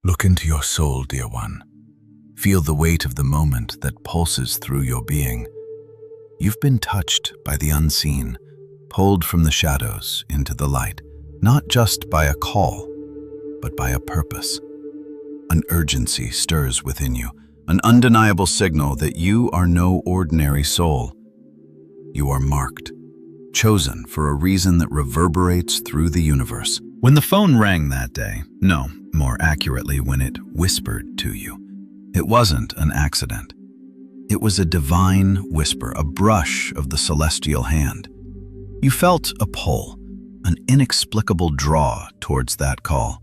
Look into your soul, dear one. Feel the weight of the moment that pulses through your being. You've been touched by the unseen, pulled from the shadows into the light, not just by a call, but by a purpose. An urgency stirs within you, an undeniable signal that you are no ordinary soul. You are marked, chosen for a reason that reverberates through the universe. When the phone rang that day, no, more accurately, when it whispered to you, it wasn't an accident. It was a divine whisper, a brush of the celestial hand. You felt a pull, an inexplicable draw towards that call.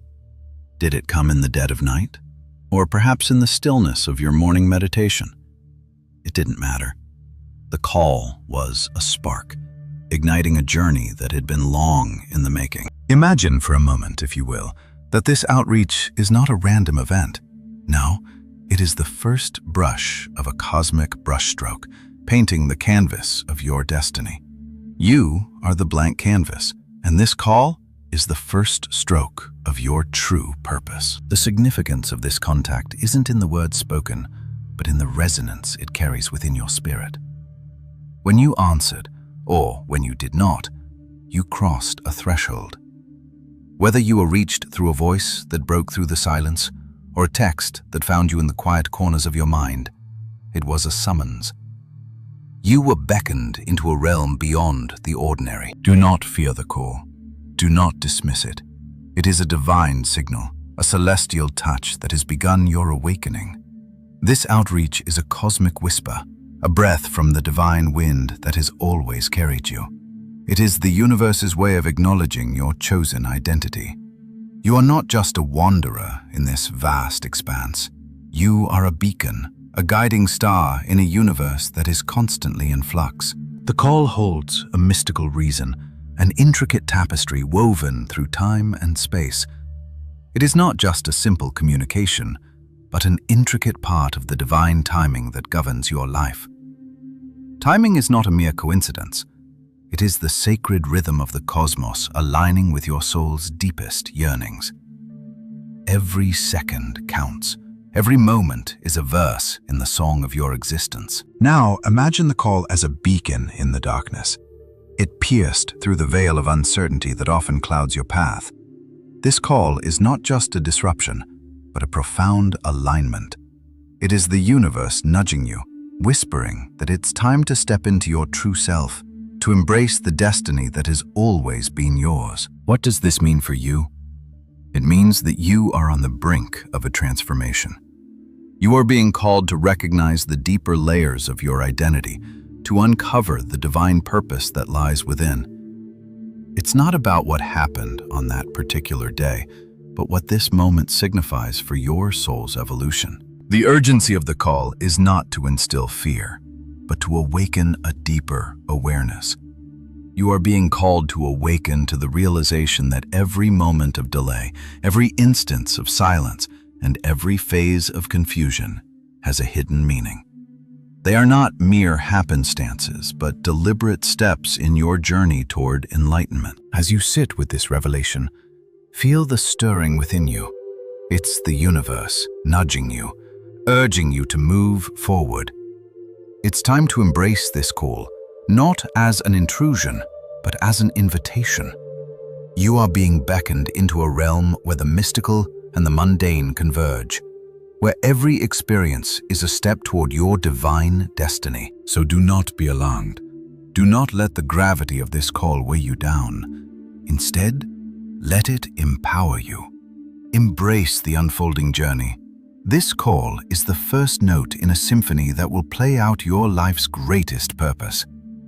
Did it come in the dead of night? Or perhaps in the stillness of your morning meditation? It didn't matter. The call was a spark, igniting a journey that had been long in the making. Imagine for a moment, if you will, that this outreach is not a random event. No, it is the first brush of a cosmic brushstroke, painting the canvas of your destiny. You are the blank canvas, and this call is the first stroke of your true purpose. The significance of this contact isn't in the words spoken, but in the resonance it carries within your spirit. When you answered, or when you did not, you crossed a threshold. Whether you were reached through a voice that broke through the silence, or a text that found you in the quiet corners of your mind, it was a summons. You were beckoned into a realm beyond the ordinary. Do not fear the call. Do not dismiss it. It is a divine signal, a celestial touch that has begun your awakening. This outreach is a cosmic whisper, a breath from the divine wind that has always carried you. It is the universe's way of acknowledging your chosen identity. You are not just a wanderer in this vast expanse. You are a beacon, a guiding star in a universe that is constantly in flux. The call holds a mystical reason, an intricate tapestry woven through time and space. It is not just a simple communication, but an intricate part of the divine timing that governs your life. Timing is not a mere coincidence. It is the sacred rhythm of the cosmos aligning with your soul's deepest yearnings. Every second counts. Every moment is a verse in the song of your existence. Now, imagine the call as a beacon in the darkness. It pierced through the veil of uncertainty that often clouds your path. This call is not just a disruption, but a profound alignment. It is the universe nudging you, whispering that it's time to step into your true self, to embrace the destiny that has always been yours. What does this mean for you? It means that you are on the brink of a transformation. You are being called to recognize the deeper layers of your identity, to uncover the divine purpose that lies within. It's not about what happened on that particular day, but what this moment signifies for your soul's evolution. The urgency of the call is not to instill fear, but to awaken a deeper awareness. You are being called to awaken to the realization that every moment of delay, every instance of silence, and every phase of confusion has a hidden meaning. They are not mere happenstances, but deliberate steps in your journey toward enlightenment. As you sit with this revelation, feel the stirring within you. It's the universe nudging you, urging you to move forward. It's time to embrace this call, not as an intrusion, but as an invitation. You are being beckoned into a realm where the mystical and the mundane converge, where every experience is a step toward your divine destiny. So do not be alarmed. Do not let the gravity of this call weigh you down. Instead, let it empower you. Embrace the unfolding journey. This call is the first note in a symphony that will play out your life's greatest purpose.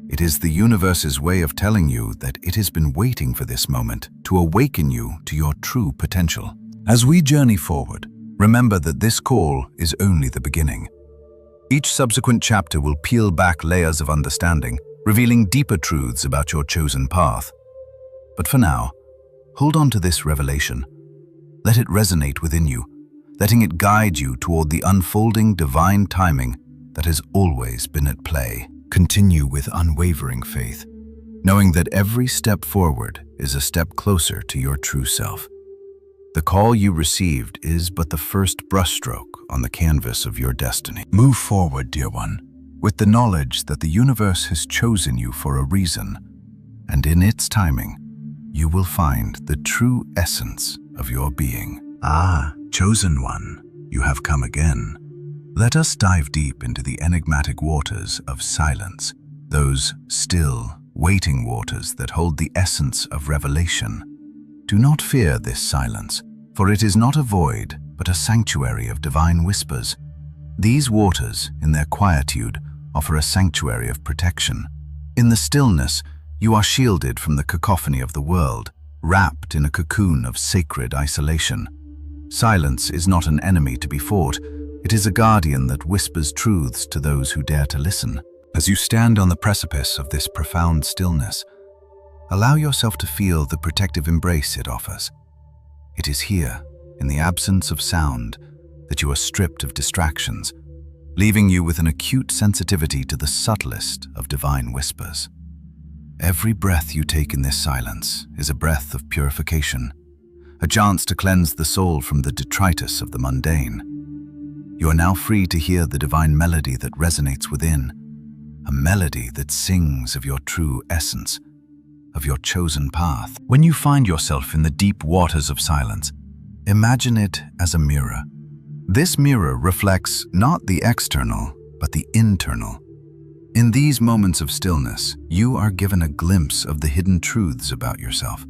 It is the universe's way of telling you that it has been waiting for this moment to awaken you to your true potential. As we journey forward, remember that this call is only the beginning. Each subsequent chapter will peel back layers of understanding, revealing deeper truths about your chosen path. But for now, hold on to this revelation. Let it resonate within you, letting it guide you toward the unfolding divine timing that has always been at play. Continue with unwavering faith, knowing that every step forward is a step closer to your true self. The call you received is but the first brushstroke on the canvas of your destiny. Move forward, dear one, with the knowledge that the universe has chosen you for a reason, and in its timing, you will find the true essence of your being. Ah, chosen one, you have come again. Let us dive deep into the enigmatic waters of silence, those still, waiting waters that hold the essence of revelation. Do not fear this silence, for it is not a void, but a sanctuary of divine whispers. These waters, in their quietude, offer a sanctuary of protection. In the stillness, you are shielded from the cacophony of the world, wrapped in a cocoon of sacred isolation. Silence is not an enemy to be fought. It is a guardian that whispers truths to those who dare to listen. As you stand on the precipice of this profound stillness, allow yourself to feel the protective embrace it offers. It is here, in the absence of sound, that you are stripped of distractions, leaving you with an acute sensitivity to the subtlest of divine whispers. Every breath you take in this silence is a breath of purification, a chance to cleanse the soul from the detritus of the mundane. You are now free to hear the divine melody that resonates within, a melody that sings of your true essence, of your chosen path. When you find yourself in the deep waters of silence, imagine it as a mirror. This mirror reflects not the external, but the internal. In these moments of stillness, you are given a glimpse of the hidden truths about yourself,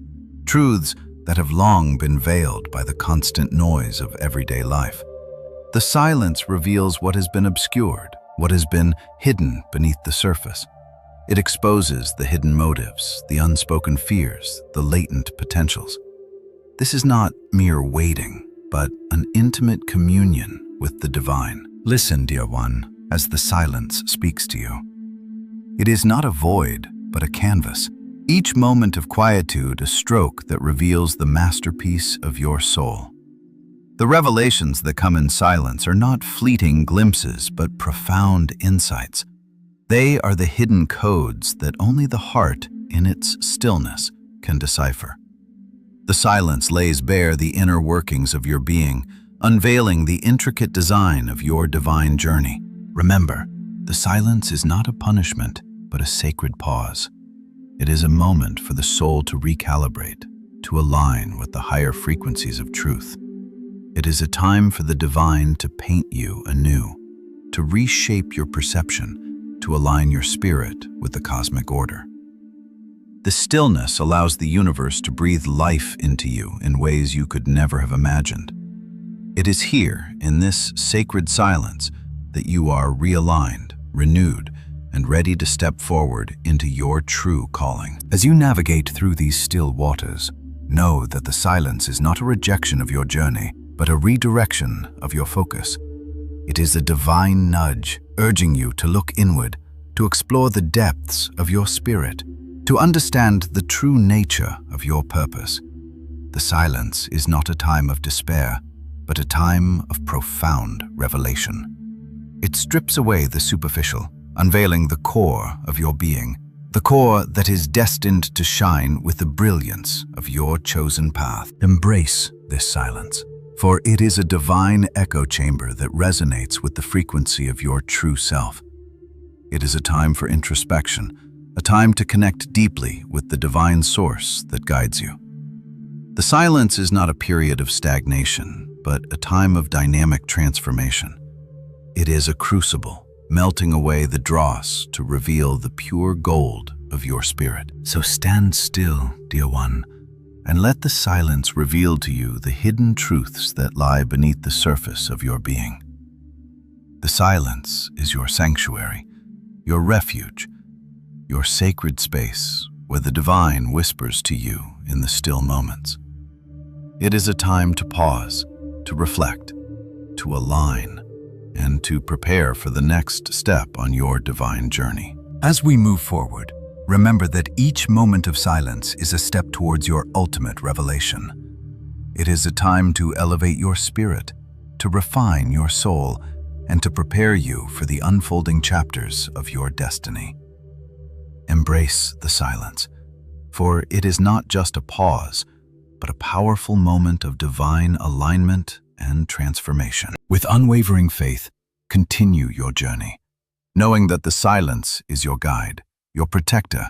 truths that have long been veiled by the constant noise of everyday life. The silence reveals what has been obscured, what has been hidden beneath the surface. It exposes the hidden motives, the unspoken fears, the latent potentials. This is not mere waiting, but an intimate communion with the divine. Listen, dear one, as the silence speaks to you. It is not a void, but a canvas. Each moment of quietude a stroke that reveals the masterpiece of your soul. The revelations that come in silence are not fleeting glimpses, but profound insights. They are the hidden codes that only the heart, in its stillness, can decipher. The silence lays bare the inner workings of your being, unveiling the intricate design of your divine journey. Remember, the silence is not a punishment, but a sacred pause. It is a moment for the soul to recalibrate, to align with the higher frequencies of truth. It is a time for the divine to paint you anew, to reshape your perception, to align your spirit with the cosmic order. The stillness allows the universe to breathe life into you in ways you could never have imagined. It is here, in this sacred silence, that you are realigned, renewed, and ready to step forward into your true calling. As you navigate through these still waters, know that the silence is not a rejection of your journey, but a redirection of your focus. It is a divine nudge urging you to look inward, to explore the depths of your spirit, to understand the true nature of your purpose. The silence is not a time of despair, but a time of profound revelation. It strips away the superficial, unveiling the core of your being, the core that is destined to shine with the brilliance of your chosen path. Embrace this silence, for it is a divine echo chamber that resonates with the frequency of your true self. It is a time for introspection, a time to connect deeply with the divine source that guides you. The silence is not a period of stagnation, but a time of dynamic transformation. It is a crucible, melting away the dross to reveal the pure gold of your spirit. So stand still, dear one, and let the silence reveal to you the hidden truths that lie beneath the surface of your being. The silence is your sanctuary, your refuge, your sacred space where the divine whispers to you in the still moments. It is a time to pause, to reflect, to align, and to prepare for the next step on your divine journey. As we move forward, remember that each moment of silence is a step towards your ultimate revelation. It is a time to elevate your spirit, to refine your soul, and to prepare you for the unfolding chapters of your destiny. Embrace the silence, for it is not just a pause, but a powerful moment of divine alignment and transformation. With unwavering faith, continue your journey, knowing that the silence is your guide, your protector,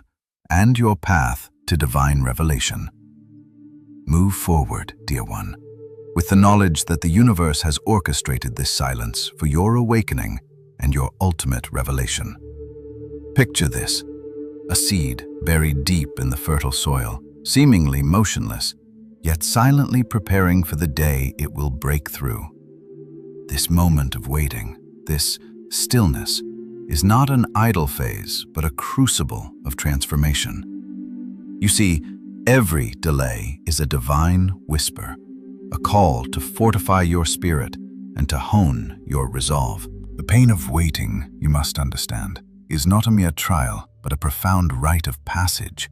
and your path to divine revelation. Move forward, dear one, with the knowledge that the universe has orchestrated this silence for your awakening and your ultimate revelation. Picture this: a seed buried deep in the fertile soil, seemingly motionless, yet silently preparing for the day it will break through. This moment of waiting, this stillness, is not an idle phase, but a crucible of transformation. You see, every delay is a divine whisper, a call to fortify your spirit and to hone your resolve. The pain of waiting, you must understand, is not a mere trial, but a profound rite of passage.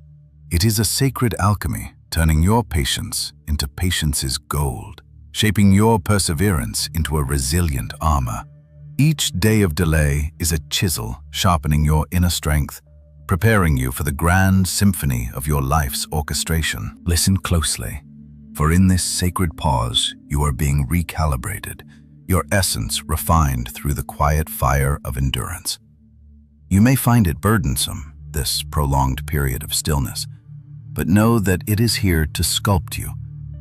It is a sacred alchemy, turning your patience into patience's gold, shaping your perseverance into a resilient armor. Each day of delay is a chisel sharpening your inner strength, preparing you for the grand symphony of your life's orchestration. Listen closely, for in this sacred pause, you are being recalibrated, your essence refined through the quiet fire of endurance. You may find it burdensome, this prolonged period of stillness, but know that it is here to sculpt you,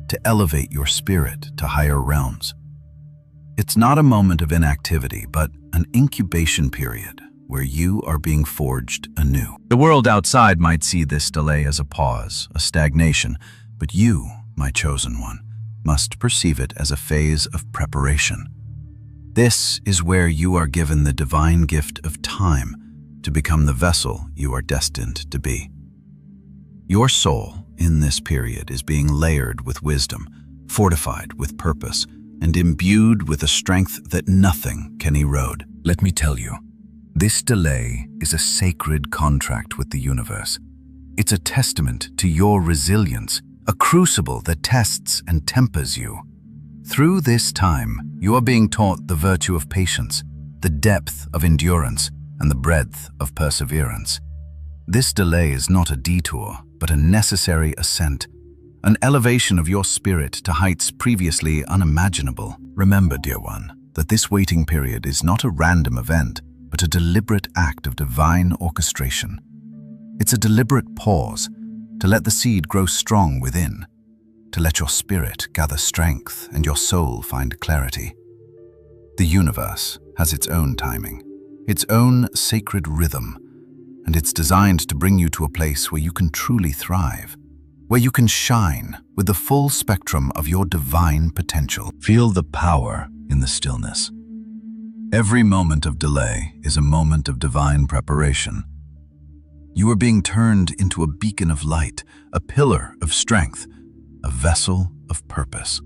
to elevate your spirit to higher realms. It's not a moment of inactivity, but an incubation period where you are being forged anew. The world outside might see this delay as a pause, a stagnation, but you, my chosen one, must perceive it as a phase of preparation. This is where you are given the divine gift of time to become the vessel you are destined to be. Your soul in this period is being layered with wisdom, fortified with purpose, and imbued with a strength that nothing can erode. Let me tell you, this delay is a sacred contract with the universe. It's a testament to your resilience, a crucible that tests and tempers you. Through this time, you are being taught the virtue of patience, the depth of endurance, and the breadth of perseverance. This delay is not a detour, but a necessary ascent, an elevation of your spirit to heights previously unimaginable. Remember, dear one, that this waiting period is not a random event, but a deliberate act of divine orchestration. It's a deliberate pause to let the seed grow strong within, to let your spirit gather strength and your soul find clarity. The universe has its own timing, its own sacred rhythm, and it's designed to bring you to a place where you can truly thrive, where you can shine with the full spectrum of your divine potential. Feel the power in the stillness. Every moment of delay is a moment of divine preparation. You are being turned into a beacon of light, a pillar of strength, a vessel of purpose.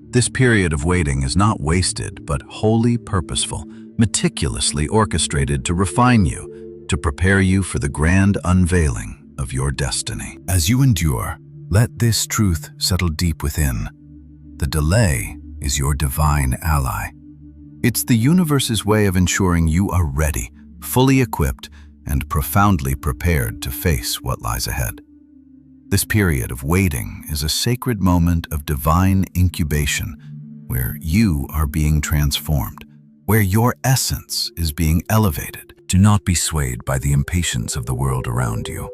This period of waiting is not wasted, but wholly purposeful, meticulously orchestrated to refine you, to prepare you for the grand unveiling of your destiny. As you endure, let this truth settle deep within. The delay is your divine ally. It's the universe's way of ensuring you are ready, fully equipped, and profoundly prepared to face what lies ahead. This period of waiting is a sacred moment of divine incubation, where you are being transformed, where your essence is being elevated. Do not be swayed by the impatience of the world around you.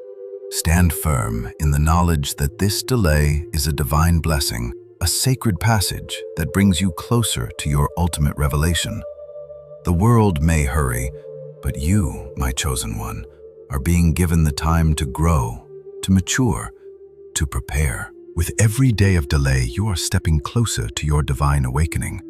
Stand firm in the knowledge that this delay is a divine blessing, a sacred passage that brings you closer to your ultimate revelation. The world may hurry, but you, my chosen one, are being given the time to grow, to mature, to prepare. With every day of delay, you are stepping closer to your divine awakening.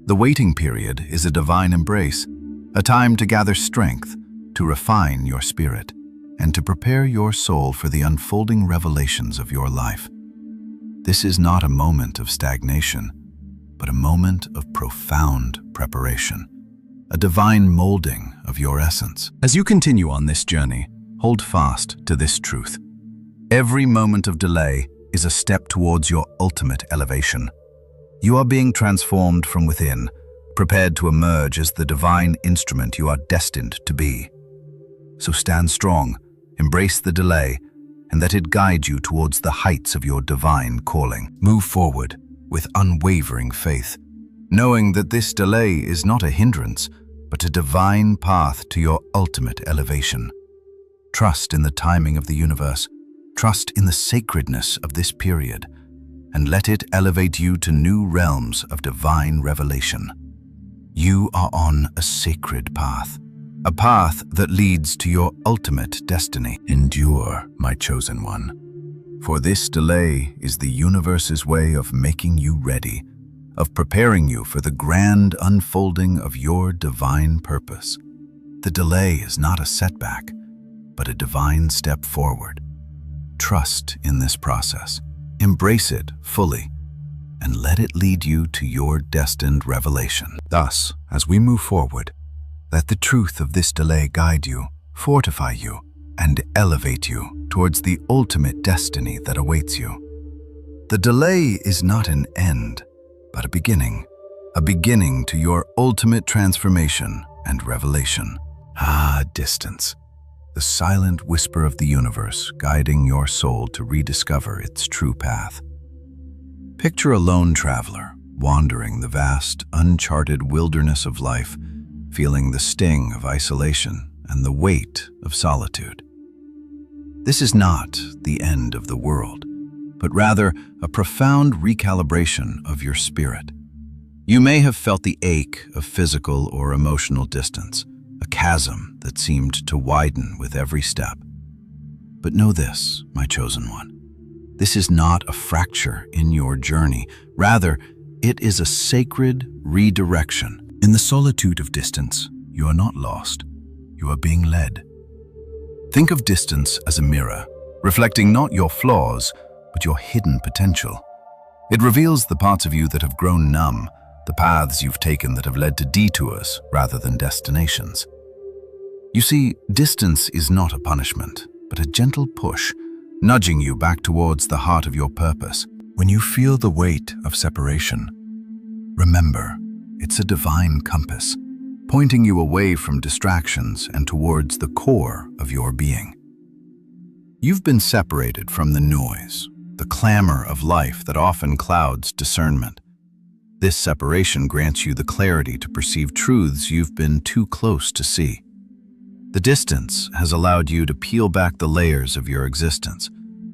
The waiting period is a divine embrace, a time to gather strength, to refine your spirit, and to prepare your soul for the unfolding revelations of your life. This is not a moment of stagnation, but a moment of profound preparation, a divine molding of your essence. As you continue on this journey, hold fast to this truth. Every moment of delay is a step towards your ultimate elevation. You are being transformed from within, prepared to emerge as the divine instrument you are destined to be. So stand strong, embrace the delay, and that it guide you towards the heights of your divine calling. Move forward with unwavering faith, knowing that this delay is not a hindrance, but a divine path to your ultimate elevation. Trust in the timing of the universe, trust in the sacredness of this period, and let it elevate you to new realms of divine revelation. You are on a sacred path, a path that leads to your ultimate destiny. Endure, my chosen one, for this delay is the universe's way of making you ready, of preparing you for the grand unfolding of your divine purpose. The delay is not a setback, but a divine step forward. Trust in this process, embrace it fully, and let it lead you to your destined revelation. Thus, as we move forward, let the truth of this delay guide you, fortify you, and elevate you towards the ultimate destiny that awaits you. The delay is not an end, but a beginning to your ultimate transformation and revelation. Distance, the silent whisper of the universe guiding your soul to rediscover its true path. Picture a lone traveler wandering the vast, uncharted wilderness of life, feeling the sting of isolation and the weight of solitude. This is not the end of the world, but rather a profound recalibration of your spirit. You may have felt the ache of physical or emotional distance, a chasm that seemed to widen with every step. But know this, my chosen one, this is not a fracture in your journey. Rather, it is a sacred redirection. In the solitude of distance, you are not lost. You are being led. Think of distance as a mirror, reflecting not your flaws, but your hidden potential. It reveals the parts of you that have grown numb, the paths you've taken that have led to detours rather than destinations. You see, distance is not a punishment, but a gentle push, nudging you back towards the heart of your purpose. When you feel the weight of separation, remember, it's a divine compass, pointing you away from distractions and towards the core of your being. You've been separated from the noise, the clamor of life that often clouds discernment. This separation grants you the clarity to perceive truths you've been too close to see. The distance has allowed you to peel back the layers of your existence,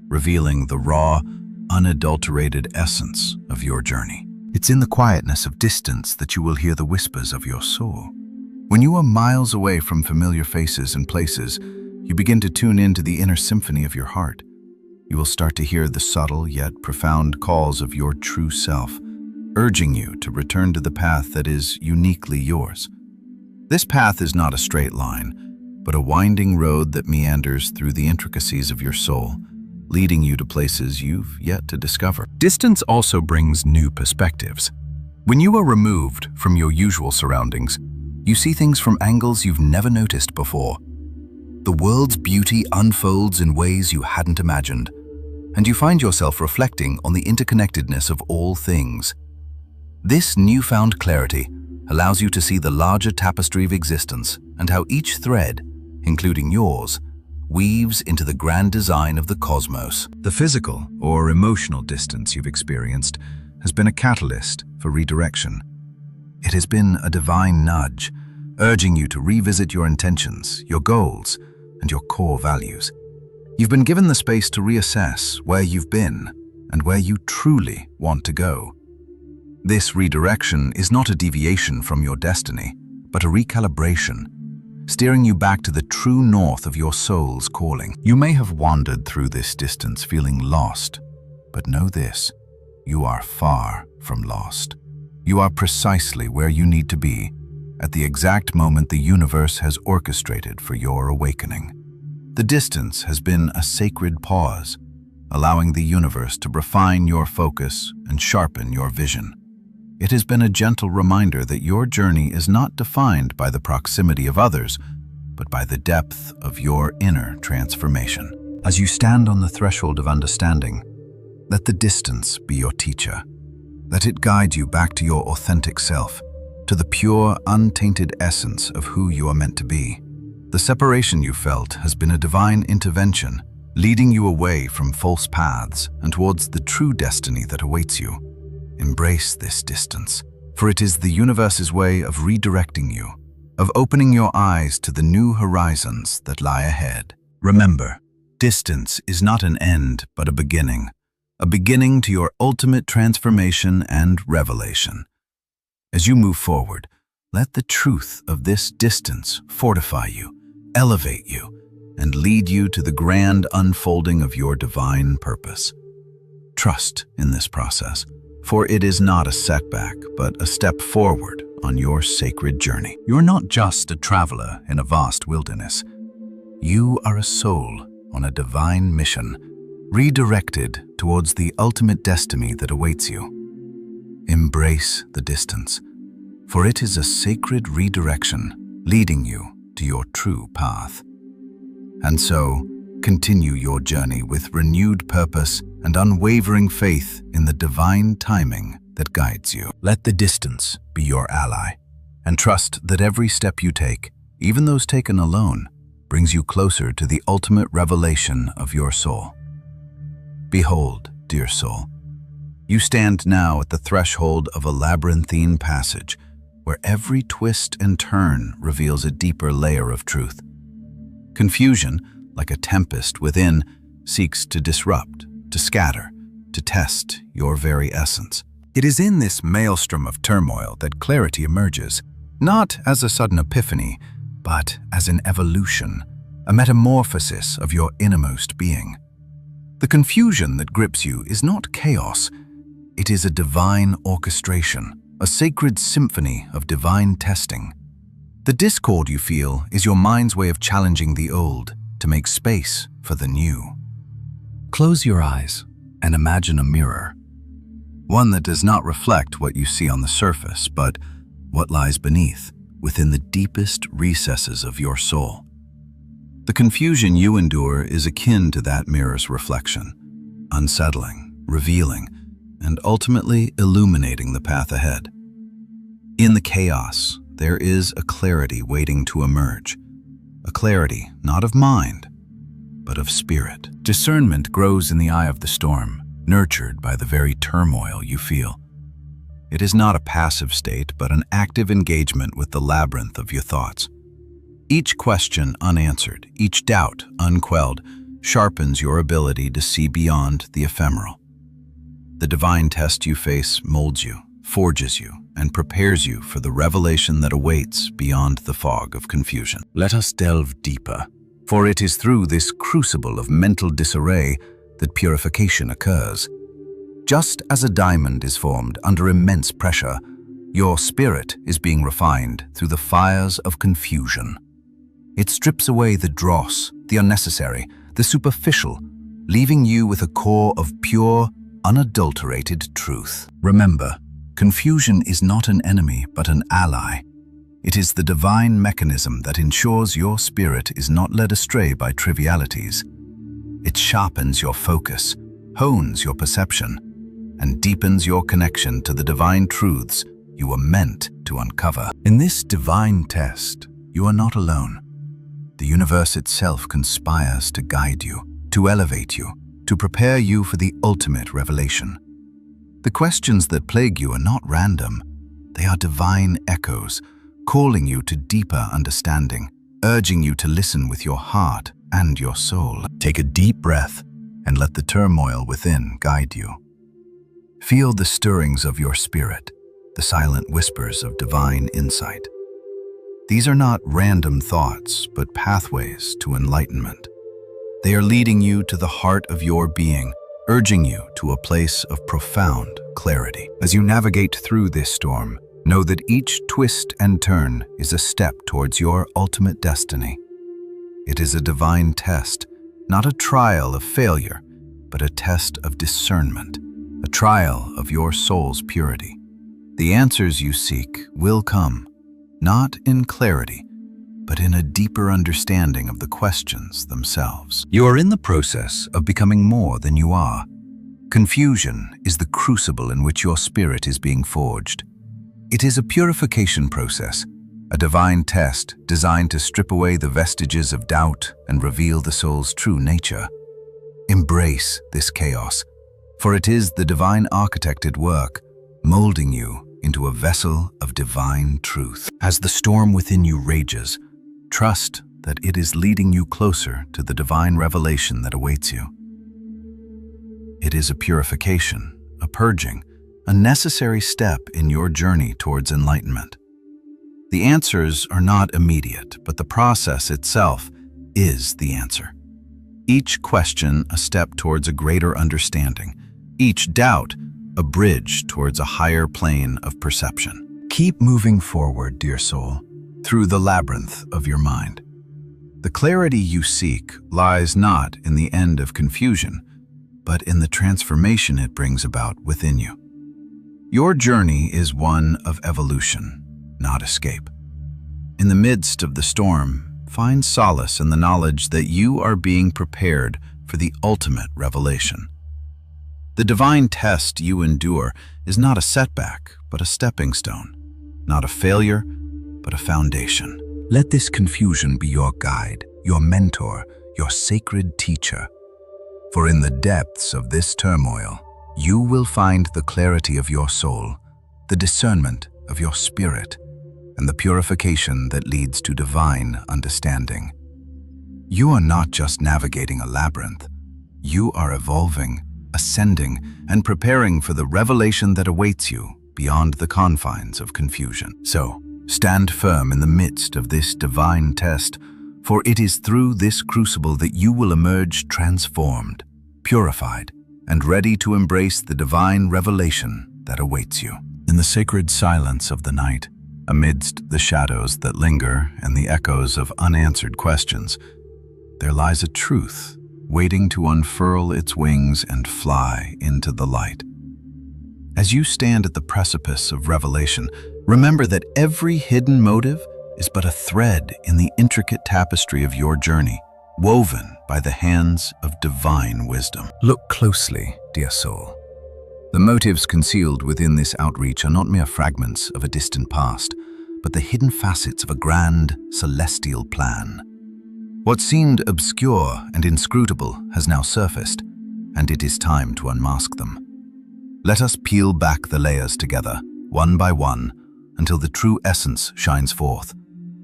revealing the raw, unadulterated essence of your journey. It's in the quietness of distance that you will hear the whispers of your soul. When you are miles away from familiar faces and places, you begin to tune into the inner symphony of your heart. You will start to hear the subtle yet profound calls of your true self, urging you to return to the path that is uniquely yours. This path is not a straight line, but a winding road that meanders through the intricacies of your soul, leading you to places you've yet to discover. Distance also brings new perspectives. When you are removed from your usual surroundings, you see things from angles you've never noticed before. The world's beauty unfolds in ways you hadn't imagined, and you find yourself reflecting on the interconnectedness of all things. This newfound clarity allows you to see the larger tapestry of existence and how each thread, including yours, weaves into the grand design of the cosmos. The physical or emotional distance you've experienced has been a catalyst for redirection. It has been a divine nudge, urging you to revisit your intentions, your goals, and your core values. You've been given the space to reassess where you've been and where you truly want to go. This redirection is not a deviation from your destiny, but a recalibration, steering you back to the true north of your soul's calling. You may have wandered through this distance feeling lost, but know this, you are far from lost. You are precisely where you need to be, at the exact moment the universe has orchestrated for your awakening. The distance has been a sacred pause, allowing the universe to refine your focus and sharpen your vision. It has been a gentle reminder that your journey is not defined by the proximity of others, but by the depth of your inner transformation. As you stand on the threshold of understanding, let the distance be your teacher. Let it guide you back to your authentic self, to the pure, untainted essence of who you are meant to be. The separation you felt has been a divine intervention, leading you away from false paths and towards the true destiny that awaits you. Embrace this distance, for it is the universe's way of redirecting you, of opening your eyes to the new horizons that lie ahead. Remember, distance is not an end, but a beginning to your ultimate transformation and revelation. As you move forward, let the truth of this distance fortify you, elevate you, and lead you to the grand unfolding of your divine purpose. Trust in this process, for it is not a setback, but a step forward on your sacred journey. You're not just a traveler in a vast wilderness. You are a soul on a divine mission, redirected towards the ultimate destiny that awaits you. Embrace the distance, for it is a sacred redirection leading you to your true path. And so, continue your journey with renewed purpose and unwavering faith in the divine timing that guides you. Let the distance be your ally, and trust that every step you take, even those taken alone, brings you closer to the ultimate revelation of your soul. Behold, dear soul, you stand now at the threshold of a labyrinthine passage where every twist and turn reveals a deeper layer of truth. Confusion, like a tempest within, seeks to disrupt, to scatter, to test your very essence. It is in this maelstrom of turmoil that clarity emerges, not as a sudden epiphany, but as an evolution, a metamorphosis of your innermost being. The confusion that grips you is not chaos. It is a divine orchestration, a sacred symphony of divine testing. The discord you feel is your mind's way of challenging the old to make space for the new. Close your eyes and imagine a mirror, one that does not reflect what you see on the surface, but what lies beneath, within the deepest recesses of your soul. The confusion you endure is akin to that mirror's reflection, unsettling, revealing, and ultimately illuminating the path ahead. In the chaos, there is a clarity waiting to emerge, a clarity not of mind, but of spirit. Discernment grows in the eye of the storm, nurtured by the very turmoil you feel. It is not a passive state, but an active engagement with the labyrinth of your thoughts. Each question unanswered, each doubt unquelled, sharpens your ability to see beyond the ephemeral. The divine test you face molds you, forges you, and prepares you for the revelation that awaits beyond the fog of confusion. Let us delve deeper, for it is through this crucible of mental disarray that purification occurs. Just as a diamond is formed under immense pressure, your spirit is being refined through the fires of confusion. It strips away the dross, the unnecessary, the superficial, leaving you with a core of pure, unadulterated truth. Remember, confusion is not an enemy, but an ally. It is the divine mechanism that ensures your spirit is not led astray by trivialities. It sharpens your focus, hones your perception, and deepens your connection to the divine truths you were meant to uncover. In this divine test, you are not alone. The universe itself conspires to guide you, to elevate you, to prepare you for the ultimate revelation. The questions that plague you are not random. They are divine echoes, calling you to deeper understanding, urging you to listen with your heart and your soul. Take a deep breath and let the turmoil within guide you. Feel the stirrings of your spirit, the silent whispers of divine insight. These are not random thoughts, but pathways to enlightenment. They are leading you to the heart of your being, urging you to a place of profound clarity. As you navigate through this storm, know that each twist and turn is a step towards your ultimate destiny. It is a divine test, not a trial of failure, but a test of discernment, a trial of your soul's purity. The answers you seek will come, not in clarity, but in a deeper understanding of the questions themselves. You are in the process of becoming more than you are. Confusion is the crucible in which your spirit is being forged. It is a purification process, a divine test designed to strip away the vestiges of doubt and reveal the soul's true nature. Embrace this chaos, for it is the divine architect at work, molding you into a vessel of divine truth. As the storm within you rages, trust that it is leading you closer to the divine revelation that awaits you. It is a purification, a purging, a necessary step in your journey towards enlightenment. The answers are not immediate, but the process itself is the answer. Each question a step towards a greater understanding, each doubt a bridge towards a higher plane of perception. Keep moving forward, dear soul, through the labyrinth of your mind. The clarity you seek lies not in the end of confusion, but in the transformation it brings about within you. Your journey is one of evolution, not escape. In the midst of the storm, find solace in the knowledge that you are being prepared for the ultimate revelation. The divine test you endure is not a setback, but a stepping stone, not a failure, but a foundation. Let this confusion be your guide, your mentor, your sacred teacher. For in the depths of this turmoil, you will find the clarity of your soul, the discernment of your spirit, and the purification that leads to divine understanding. You are not just navigating a labyrinth. You are evolving, ascending, and preparing for the revelation that awaits you beyond the confines of confusion. So, stand firm in the midst of this divine test, for it is through this crucible that you will emerge transformed, purified, and ready to embrace the divine revelation that awaits you. In the sacred silence of the night, amidst the shadows that linger and the echoes of unanswered questions, there lies a truth waiting to unfurl its wings and fly into the light. As you stand at the precipice of revelation, remember that every hidden motive is but a thread in the intricate tapestry of your journey, woven by the hands of divine wisdom. Look closely, dear soul. The motives concealed within this outreach are not mere fragments of a distant past, but the hidden facets of a grand, celestial plan. What seemed obscure and inscrutable has now surfaced, and it is time to unmask them. Let us peel back the layers together, one by one, until the true essence shines forth,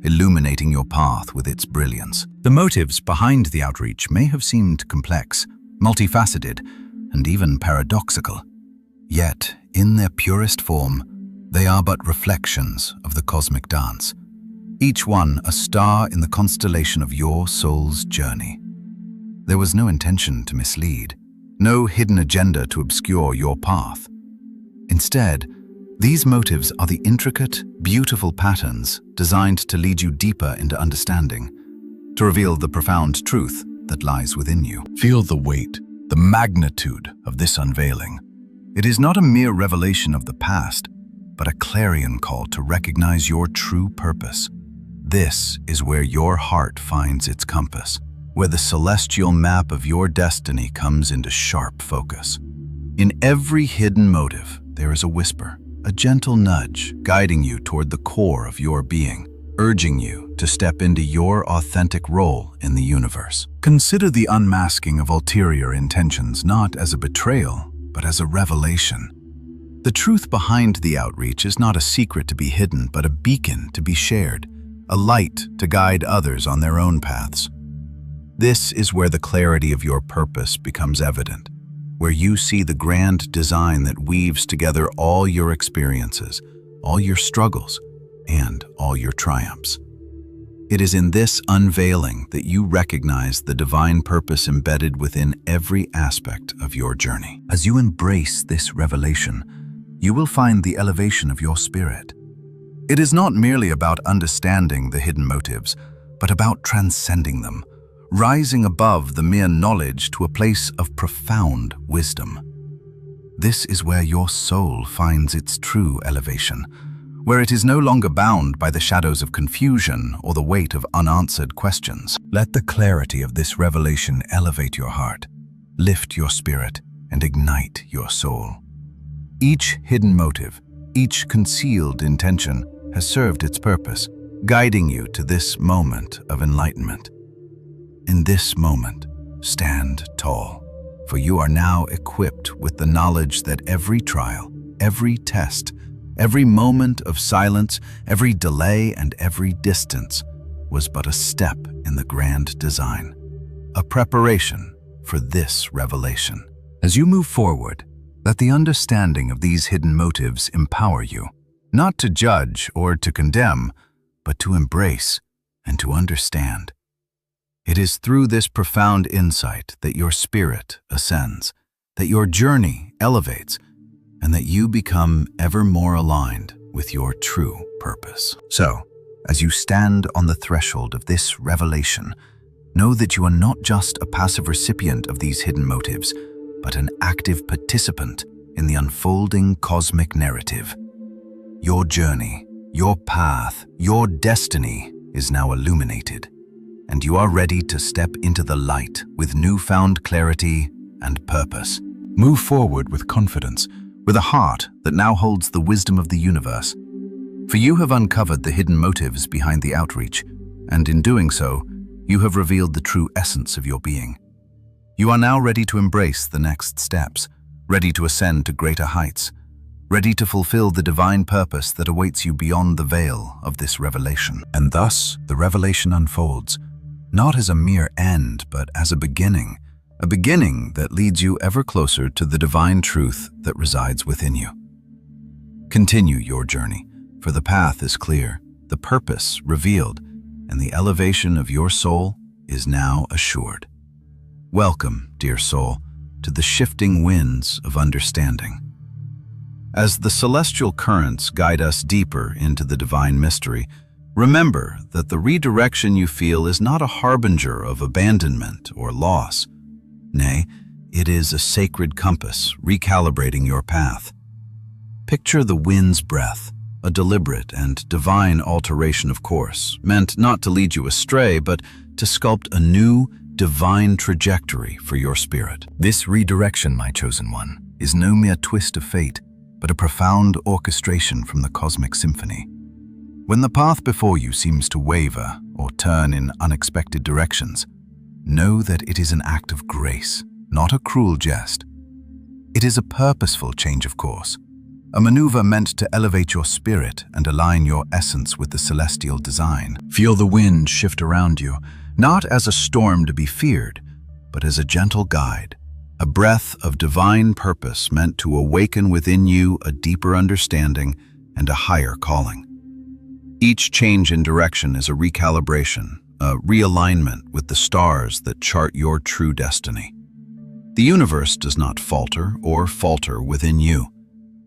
illuminating your path with its brilliance. The motives behind the outreach may have seemed complex, multifaceted, and even paradoxical. Yet, in their purest form, they are but reflections of the cosmic dance, each one a star in the constellation of your soul's journey. There was no intention to mislead, no hidden agenda to obscure your path. Instead, these motives are the intricate, beautiful patterns designed to lead you deeper into understanding, to reveal the profound truth that lies within you. Feel the weight, the magnitude of this unveiling. It is not a mere revelation of the past, but a clarion call to recognize your true purpose. This is where your heart finds its compass, where the celestial map of your destiny comes into sharp focus. In every hidden motive, there is a whisper, a gentle nudge guiding you toward the core of your being, urging you to step into your authentic role in the universe. Consider the unmasking of ulterior intentions not as a betrayal, but as a revelation. The truth behind the outreach is not a secret to be hidden, but a beacon to be shared, a light to guide others on their own paths. This is where the clarity of your purpose becomes evident, where you see the grand design that weaves together all your experiences, all your struggles, and all your triumphs. It is in this unveiling that you recognize the divine purpose embedded within every aspect of your journey. As you embrace this revelation, you will find the elevation of your spirit. It is not merely about understanding the hidden motives, but about transcending them, rising above the mere knowledge to a place of profound wisdom. This is where your soul finds its true elevation, where it is no longer bound by the shadows of confusion or the weight of unanswered questions. Let the clarity of this revelation elevate your heart, lift your spirit, and ignite your soul. Each hidden motive, each concealed intention has served its purpose, guiding you to this moment of enlightenment. In this moment, stand tall, for you are now equipped with the knowledge that every trial, every test, every moment of silence, every delay, and every distance was but a step in the grand design, a preparation for this revelation. As you move forward, let the understanding of these hidden motives empower you, not to judge or to condemn, but to embrace and to understand. It is through this profound insight that your spirit ascends, that your journey elevates, and that you become ever more aligned with your true purpose. So, as you stand on the threshold of this revelation, know that you are not just a passive recipient of these hidden motives, but an active participant in the unfolding cosmic narrative. Your journey, your path, your destiny is now illuminated, and you are ready to step into the light with newfound clarity and purpose. Move forward with confidence, with a heart that now holds the wisdom of the universe. For you have uncovered the hidden motives behind the outreach, and in doing so, you have revealed the true essence of your being. You are now ready to embrace the next steps, ready to ascend to greater heights, ready to fulfill the divine purpose that awaits you beyond the veil of this revelation. And thus, the revelation unfolds, not as a mere end, but as a beginning that leads you ever closer to the divine truth that resides within you. Continue your journey, for the path is clear, the purpose revealed, and the elevation of your soul is now assured. Welcome, dear soul, to the shifting winds of understanding. As the celestial currents guide us deeper into the divine mystery, remember that the redirection you feel is not a harbinger of abandonment or loss. Nay, it is a sacred compass recalibrating your path. Picture the wind's breath, a deliberate and divine alteration of course, meant not to lead you astray, but to sculpt a new, divine trajectory for your spirit. This redirection, my chosen one, is no mere twist of fate, but a profound orchestration from the cosmic symphony. When the path before you seems to waver or turn in unexpected directions, know that it is an act of grace, not a cruel jest. It is a purposeful change of course, a maneuver meant to elevate your spirit and align your essence with the celestial design. Feel the wind shift around you, not as a storm to be feared, but as a gentle guide, a breath of divine purpose meant to awaken within you a deeper understanding and a higher calling. Each change in direction is a recalibration, a realignment with the stars that chart your true destiny. The universe does not falter or falter within you.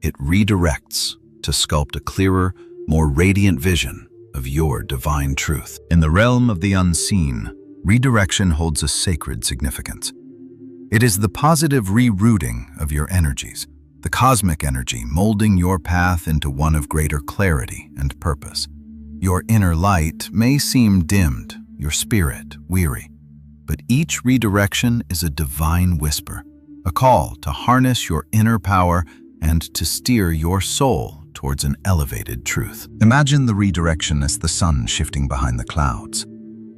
It redirects to sculpt a clearer, more radiant vision of your divine truth. In the realm of the unseen, redirection holds a sacred significance. It is the positive rerouting of your energies, the cosmic energy molding your path into one of greater clarity and purpose. Your inner light may seem dimmed, your spirit weary, but each redirection is a divine whisper, a call to harness your inner power and to steer your soul towards an elevated truth. Imagine the redirection as the sun shifting behind the clouds.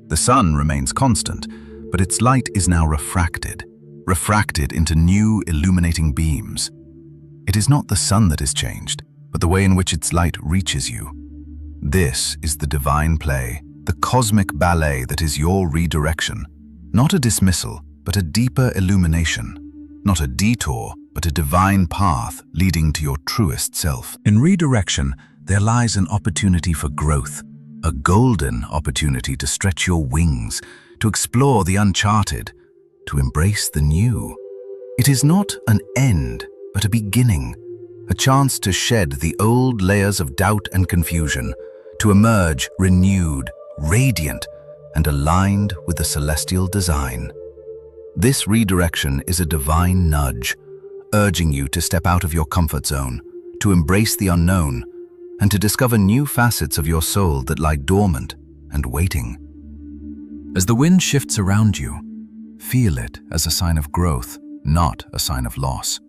The sun remains constant, but its light is now refracted into new illuminating beams. It is not the sun that is changed, but the way in which its light reaches you. This is the divine play, the cosmic ballet that is your redirection. Not a dismissal, but a deeper illumination. Not a detour, but a divine path leading to your truest self. In redirection, there lies an opportunity for growth, a golden opportunity to stretch your wings, to explore the uncharted, to embrace the new. It is not an end, but a beginning, a chance to shed the old layers of doubt and confusion, to emerge renewed, radiant, and aligned with the celestial design. This redirection is a divine nudge, urging you to step out of your comfort zone, to embrace the unknown, and to discover new facets of your soul that lie dormant and waiting. As the wind shifts around you, feel it as a sign of growth, not a sign of loss.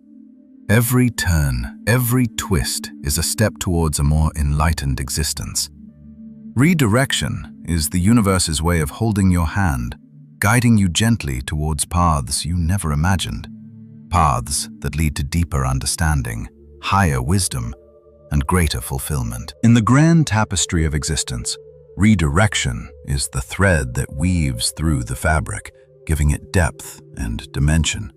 Every turn, every twist is a step towards a more enlightened existence. Redirection is the universe's way of holding your hand, guiding you gently towards paths you never imagined. paths that lead to deeper understanding, higher wisdom, and greater fulfillment. In the grand tapestry of existence, redirection is the thread that weaves through the fabric, giving it depth and dimension.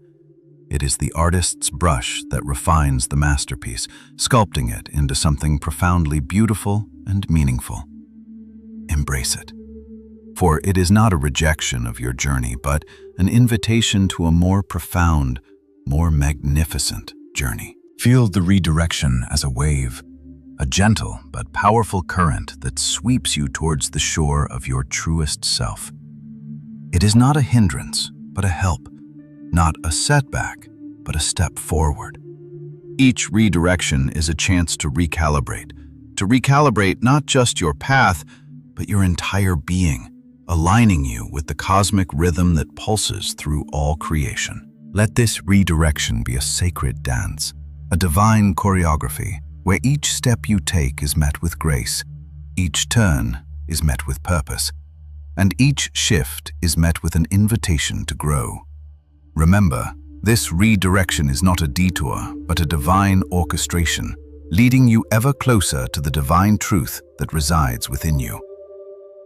It is the artist's brush that refines the masterpiece, sculpting it into something profoundly beautiful and meaningful. Embrace it. For it is not a rejection of your journey, but an invitation to a more profound, more magnificent journey. Feel the redirection as a wave, a gentle but powerful current that sweeps you towards the shore of your truest self. It is not a hindrance, but a help, not a setback, but a step forward. Each redirection is a chance to recalibrate not just your path, but your entire being, aligning you with the cosmic rhythm that pulses through all creation. Let this redirection be a sacred dance, a divine choreography, where each step you take is met with grace, each turn is met with purpose, and each shift is met with an invitation to grow. Remember, this redirection is not a detour, but a divine orchestration, leading you ever closer to the divine truth that resides within you.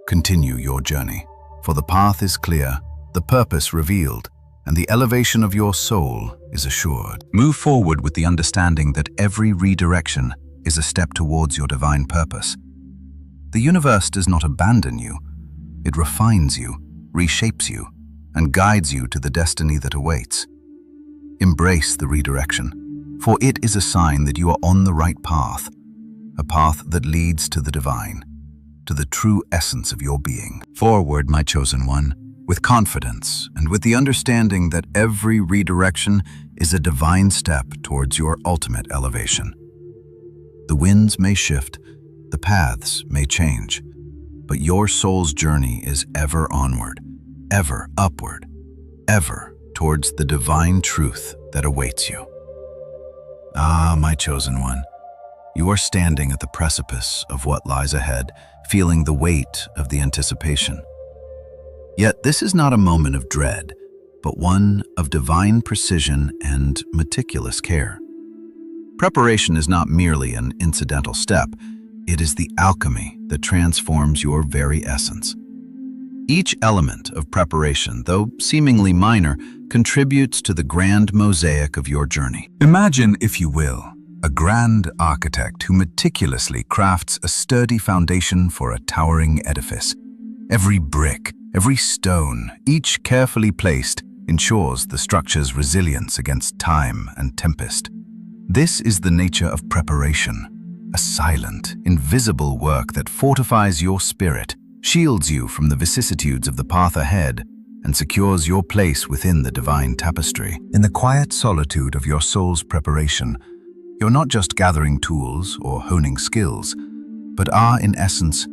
Continue your journey, for the path is clear, the purpose revealed, and the elevation of your soul is assured. Move forward with the understanding that every redirection is a step towards your divine purpose. The universe does not abandon you. It refines you, reshapes you, and guides you to the destiny that awaits. Embrace the redirection, for it is a sign that you are on the right path, a path that leads to the divine, to the true essence of your being. Forward, my chosen one, with confidence and with the understanding that every redirection is a divine step towards your ultimate elevation. The winds may shift, the paths may change, but your soul's journey is ever onward, ever upward, ever towards the divine truth that awaits you. Ah, my chosen one, you are standing at the precipice of what lies ahead, feeling the weight of the anticipation. Yet this is not a moment of dread, but one of divine precision and meticulous care. Preparation is not merely an incidental step, it is the alchemy that transforms your very essence. Each element of preparation, though seemingly minor, contributes to the grand mosaic of your journey. Imagine, if you will, a grand architect who meticulously crafts a sturdy foundation for a towering edifice. Every brick, every stone, each carefully placed, ensures the structure's resilience against time and tempest. This is the nature of preparation, a silent, invisible work that fortifies your spirit, shields you from the vicissitudes of the path ahead, and secures your place within the divine tapestry. In the quiet solitude of your soul's preparation, you're not just gathering tools or honing skills, but are, in essence,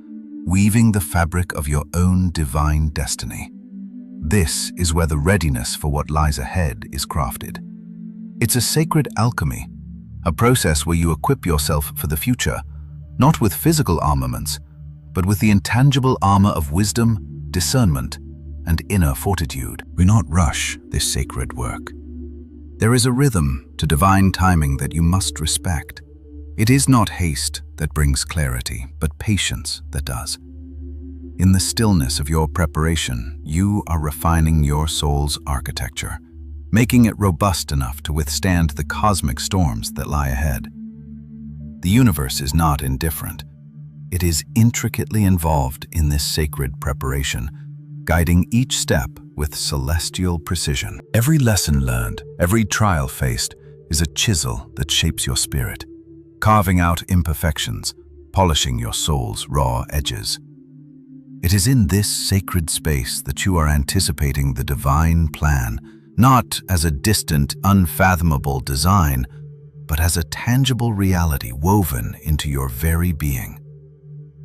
weaving the fabric of your own divine destiny. This is where the readiness for what lies ahead is crafted. It's a sacred alchemy, a process where you equip yourself for the future, not with physical armaments, but with the intangible armor of wisdom, discernment, and inner fortitude. We not rush this sacred work. There is a rhythm to divine timing that you must respect. It is not haste that brings clarity, but patience that does. In the stillness of your preparation, you are refining your soul's architecture, making it robust enough to withstand the cosmic storms that lie ahead. The universe is not indifferent. It is intricately involved in this sacred preparation, guiding each step with celestial precision. Every lesson learned, every trial faced, is a chisel that shapes your spirit, carving out imperfections, polishing your soul's raw edges. It is in this sacred space that you are anticipating the divine plan, not as a distant, unfathomable design, but as a tangible reality woven into your very being.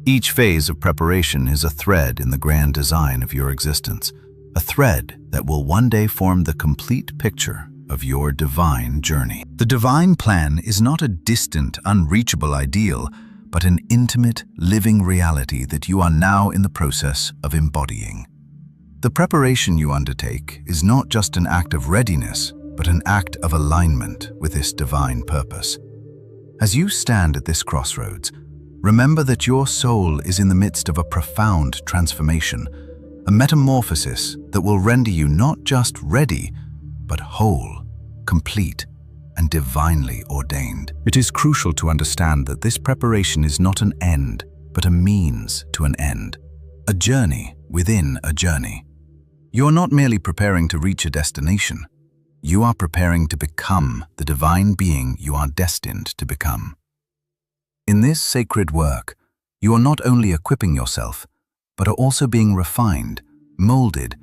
Each phase of preparation is a thread in the grand design of your existence, a thread that will one day form the complete picture of your divine journey. The divine plan is not a distant, unreachable ideal, but an intimate, living reality that you are now in the process of embodying. The preparation you undertake is not just an act of readiness, but an act of alignment with this divine purpose. As you stand at this crossroads, remember that your soul is in the midst of a profound transformation, a metamorphosis that will render you not just ready, but whole, complete, and divinely ordained. It is crucial to understand that this preparation is not an end, but a means to an end, a journey within a journey. You're not merely preparing to reach a destination, you are preparing to become the divine being you are destined to become. In this sacred work, you are not only equipping yourself, but are also being refined, molded,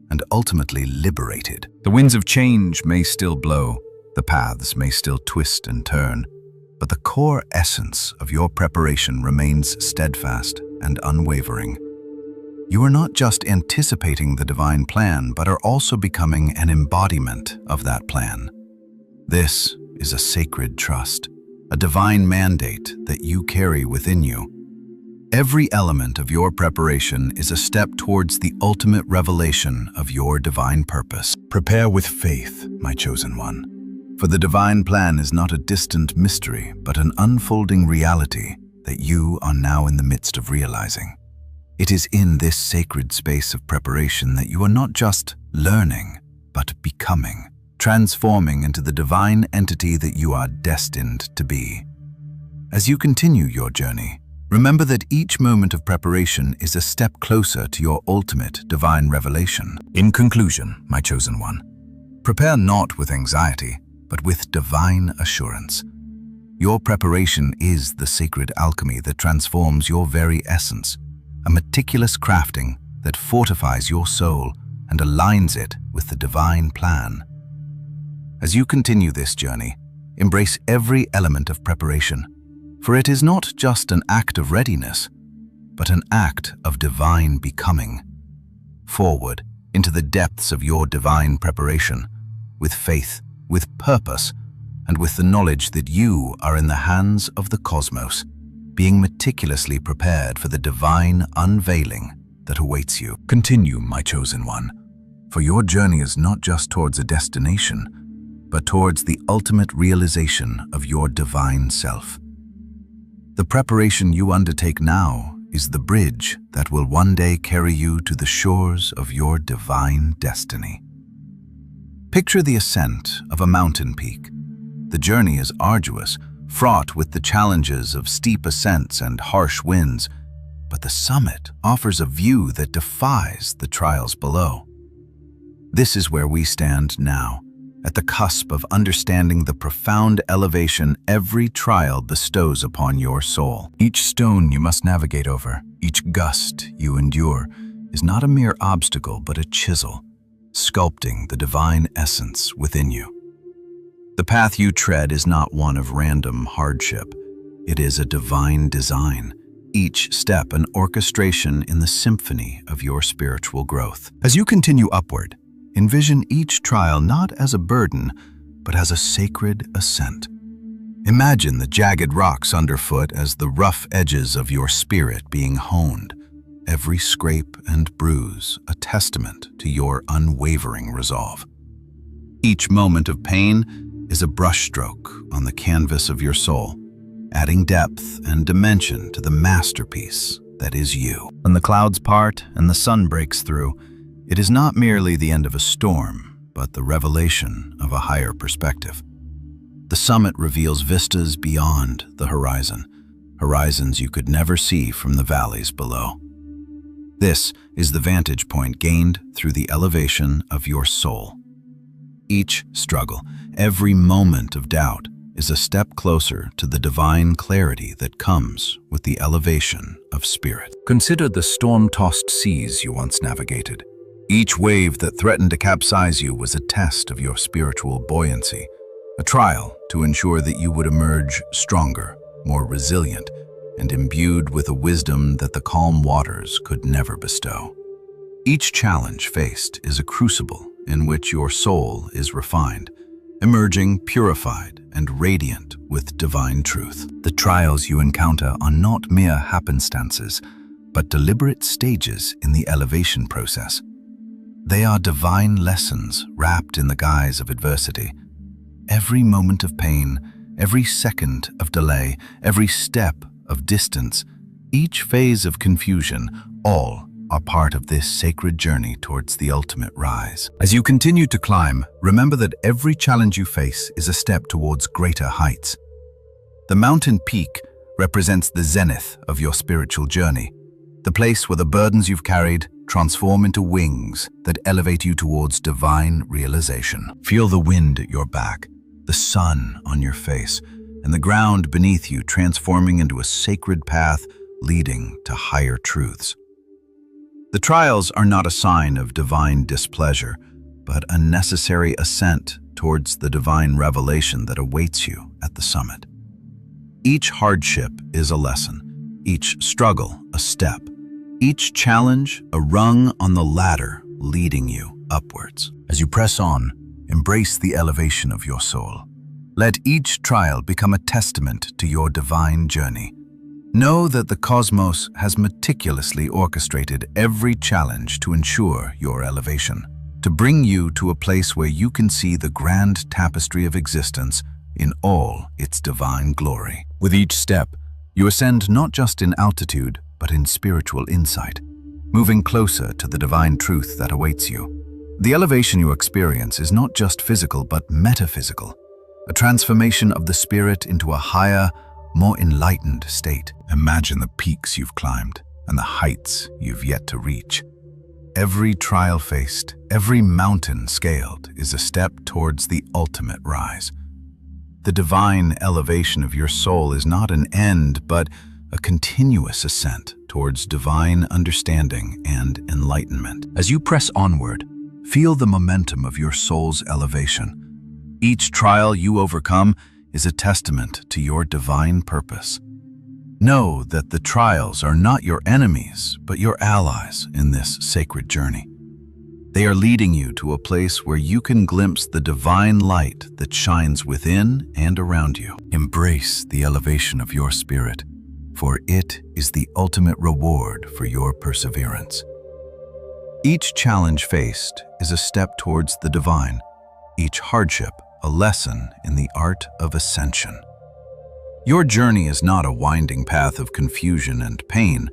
and ultimately liberated. The winds of change may still blow, the paths may still twist and turn, but the core essence of your preparation remains steadfast and unwavering. You are not just anticipating the divine plan, but are also becoming an embodiment of that plan. This is a sacred trust, a divine mandate that you carry within you. Every element of your preparation is a step towards the ultimate revelation of your divine purpose. Prepare with faith, my chosen one, for the divine plan is not a distant mystery, but an unfolding reality that you are now in the midst of realizing. It is in this sacred space of preparation that you are not just learning, but becoming, transforming into the divine entity that you are destined to be. As you continue your journey, remember that each moment of preparation is a step closer to your ultimate divine revelation. In conclusion, my chosen one, prepare not with anxiety, but with divine assurance. Your preparation is the sacred alchemy that transforms your very essence, a meticulous crafting that fortifies your soul and aligns it with the divine plan. As you continue this journey, embrace every element of preparation, for it is not just an act of readiness, but an act of divine becoming. Forward into the depths of your divine preparation, with faith, with purpose, and with the knowledge that you are in the hands of the cosmos, being meticulously prepared for the divine unveiling that awaits you. Continue, my chosen one, for your journey is not just towards a destination, but towards the ultimate realization of your divine self. The preparation you undertake now is the bridge that will one day carry you to the shores of your divine destiny. Picture the ascent of a mountain peak. The journey is arduous, fraught with the challenges of steep ascents and harsh winds, but the summit offers a view that defies the trials below. This is where we stand now, at the cusp of understanding the profound elevation every trial bestows upon your soul. Each stone you must navigate over, each gust you endure, is not a mere obstacle but a chisel, sculpting the divine essence within you. The path you tread is not one of random hardship. It is a divine design, each step an orchestration in the symphony of your spiritual growth. As you continue upward, envision each trial not as a burden, but as a sacred ascent. Imagine the jagged rocks underfoot as the rough edges of your spirit being honed, every scrape and bruise a testament to your unwavering resolve. Each moment of pain is a brushstroke on the canvas of your soul, adding depth and dimension to the masterpiece that is you. When the clouds part and the sun breaks through, it is not merely the end of a storm, but the revelation of a higher perspective. The summit reveals vistas beyond the horizon, horizons you could never see from the valleys below. This is the vantage point gained through the elevation of your soul. Each struggle, every moment of doubt, is a step closer to the divine clarity that comes with the elevation of spirit. Consider the storm-tossed seas you once navigated. Each wave that threatened to capsize you was a test of your spiritual buoyancy, a trial to ensure that you would emerge stronger, more resilient, and imbued with a wisdom that the calm waters could never bestow. Each challenge faced is a crucible in which your soul is refined, emerging purified and radiant with divine truth. The trials you encounter are not mere happenstances, but deliberate stages in the elevation process. They are divine lessons wrapped in the guise of adversity. Every moment of pain, every second of delay, every step of distance, each phase of confusion, all are part of this sacred journey towards the ultimate rise. As you continue to climb, remember that every challenge you face is a step towards greater heights. The mountain peak represents the zenith of your spiritual journey, the place where the burdens you've carried transform into wings that elevate you towards divine realization. Feel the wind at your back, the sun on your face, and the ground beneath you transforming into a sacred path leading to higher truths. The trials are not a sign of divine displeasure, but a necessary ascent towards the divine revelation that awaits you at the summit. Each hardship is a lesson, each struggle a step, each challenge a rung on the ladder leading you upwards. As you press on, embrace the elevation of your soul. Let each trial become a testament to your divine journey. Know that the cosmos has meticulously orchestrated every challenge to ensure your elevation, to bring you to a place where you can see the grand tapestry of existence in all its divine glory. With each step, you ascend not just in altitude, but in spiritual insight, moving closer to the divine truth that awaits you. The elevation you experience is not just physical, but metaphysical, a transformation of the spirit into a higher, more enlightened state. Imagine the peaks you've climbed and the heights you've yet to reach. Every trial faced, every mountain scaled is a step towards the ultimate rise. The divine elevation of your soul is not an end, but a continuous ascent towards divine understanding and enlightenment. As you press onward, feel the momentum of your soul's elevation. Each trial you overcome is a testament to your divine purpose. Know that the trials are not your enemies, but your allies in this sacred journey. They are leading you to a place where you can glimpse the divine light that shines within and around you. Embrace the elevation of your spirit, for it is the ultimate reward for your perseverance. Each challenge faced is a step towards the divine, each hardship a lesson in the art of ascension. Your journey is not a winding path of confusion and pain,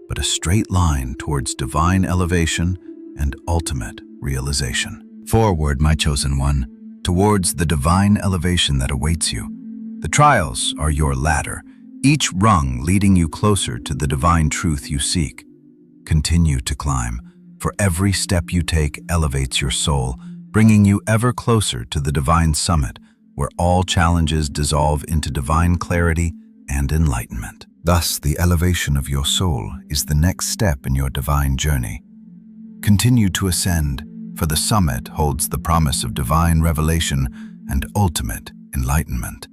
but a straight line towards divine elevation and ultimate realization. Forward, my chosen one, towards the divine elevation that awaits you. The trials are your ladder, each rung leading you closer to the divine truth you seek. Continue to climb, for every step you take elevates your soul, bringing you ever closer to the divine summit, where all challenges dissolve into divine clarity and enlightenment. Thus, the elevation of your soul is the next step in your divine journey. Continue to ascend, for the summit holds the promise of divine revelation and ultimate enlightenment.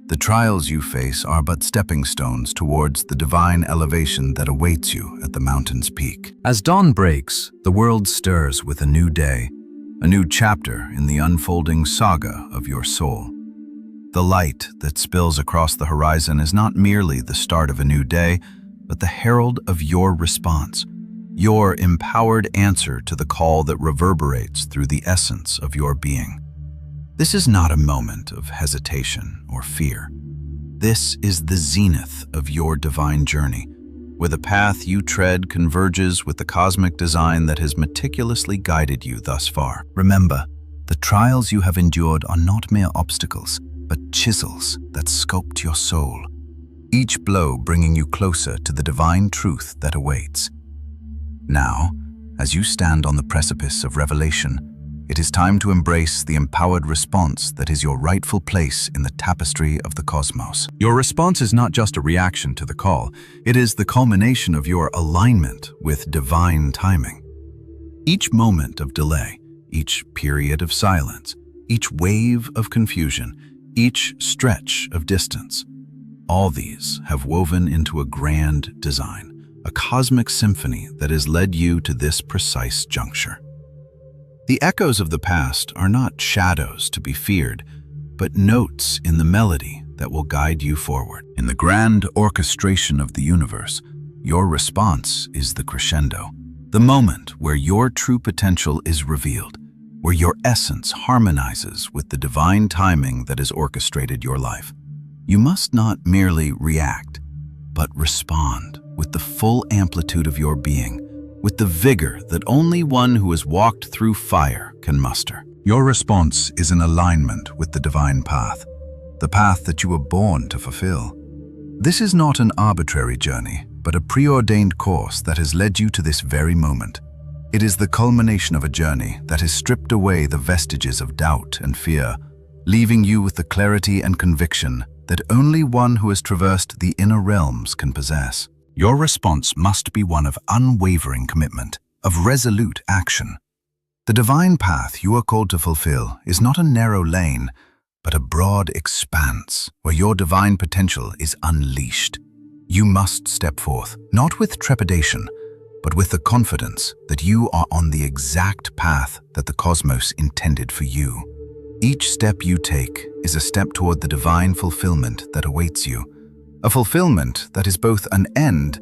The trials you face are but stepping stones towards the divine elevation that awaits you at the mountain's peak. As dawn breaks, the world stirs with a new day, a new chapter in the unfolding saga of your soul. The light that spills across the horizon is not merely the start of a new day, but the herald of your response, your empowered answer to the call that reverberates through the essence of your being. This is not a moment of hesitation or fear. This is the zenith of your divine journey, where the path you tread converges with the cosmic design that has meticulously guided you thus far. Remember, the trials you have endured are not mere obstacles, but chisels that sculpt your soul, each blow bringing you closer to the divine truth that awaits. Now, as you stand on the precipice of revelation, it is time to embrace the empowered response that is your rightful place in the tapestry of the cosmos. Your response is not just a reaction to the call, it is the culmination of your alignment with divine timing. Each moment of delay, each period of silence, each wave of confusion, each stretch of distance, all these have woven into a grand design, a cosmic symphony that has led you to this precise juncture. The echoes of the past are not shadows to be feared, but notes in the melody that will guide you forward. In the grand orchestration of the universe, your response is the crescendo, The moment where your true potential is revealed, where your essence harmonizes with the divine timing that has orchestrated your life. You must not merely react, but respond with the full amplitude of your being, with the vigor that only one who has walked through fire can muster. Your response is in alignment with the divine path, the path that you were born to fulfill. This is not an arbitrary journey, but a preordained course that has led you to this very moment. It is the culmination of a journey that has stripped away the vestiges of doubt and fear, leaving you with the clarity and conviction that only one who has traversed the inner realms can possess. Your response must be one of unwavering commitment, of resolute action. The divine path you are called to fulfill is not a narrow lane, but a broad expanse where your divine potential is unleashed. You must step forth, not with trepidation, but with the confidence that you are on the exact path that the cosmos intended for you. Each step you take is a step toward the divine fulfillment that awaits you, a fulfillment that is both an end